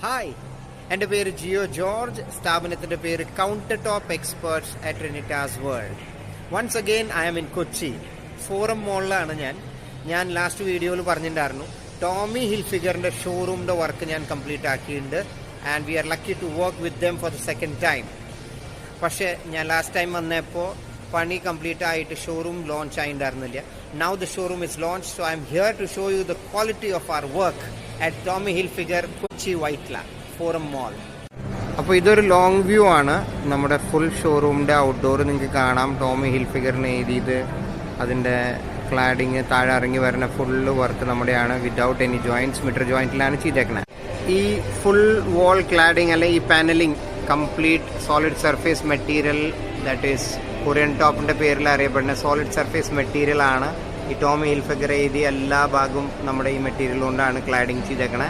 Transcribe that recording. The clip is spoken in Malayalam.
ഹായ്, എൻ്റെ പേര് ജിയോ ജോർജ്. സ്ഥാപനത്തിൻ്റെ പേര് countertop experts at Trinitas World. Once again I am in Kochi. Forum മോളിലാണ് ഞാൻ ലാസ്റ്റ് വീഡിയോയിൽ പറഞ്ഞിട്ടുണ്ടായിരുന്നു ടോമി ഹിൽഫിഗറിൻ്റെ ഷോറൂമിൻ്റെ വർക്ക് ഞാൻ കംപ്ലീറ്റ് ആക്കിയിട്ടുണ്ട്. And we are lucky to work with them for the second time. പക്ഷേ ഞാൻ ലാസ്റ്റ് ടൈം വന്നപ്പോൾ പണി കംപ്ലീറ്റ് ആയിട്ട് ഷോറൂം ലോഞ്ച് ആയിട്ടുണ്ടായിരുന്നില്ല. Now the showroom is launch. So I am here to show you the quality of our work at Tomy Hilfiger Kochi Vyttila Forum mall. അപ്പോൾ ഇതൊരു ലോങ് വ്യൂ ആണ്. നമ്മുടെ ഫുൾ ഷോറൂമിൻ്റെ ഔട്ട്ഡോർ നിങ്ങൾക്ക് കാണാം. ടോമി ഹിൽഫിഗറിന് എഴുതിയത് അതിൻ്റെ ക്ലാഡിങ് താഴെ ഇറങ്ങി വരുന്ന ഫുള്ള് വർക്ക് നമ്മുടെയാണ്. വിതൗട്ട് എനി ജോയിൻറ്റ്സ്, മീറ്റർ ജോയിൻറ്റിലാണ് ചെയ്തേക്കുന്നത്. ഈ ഫുൾ വാൾ ക്ലാഡിങ് അല്ലെങ്കിൽ ഈ panelling complete solid surface material, that is Corian ടോപ്പിൻ്റെ പേരിൽ അറിയപ്പെടുന്ന സോളിഡ് സർഫേസ് മെറ്റീരിയൽ ആണ്. ഈ ടോമി ഹിൽഫിഗർ എഴുതിയ എല്ലാ ഭാഗവും നമ്മുടെ ഈ മെറ്റീരിയൽ കൊണ്ടാണ് ക്ലാഡിങ് ചെയ്തേക്കണേ.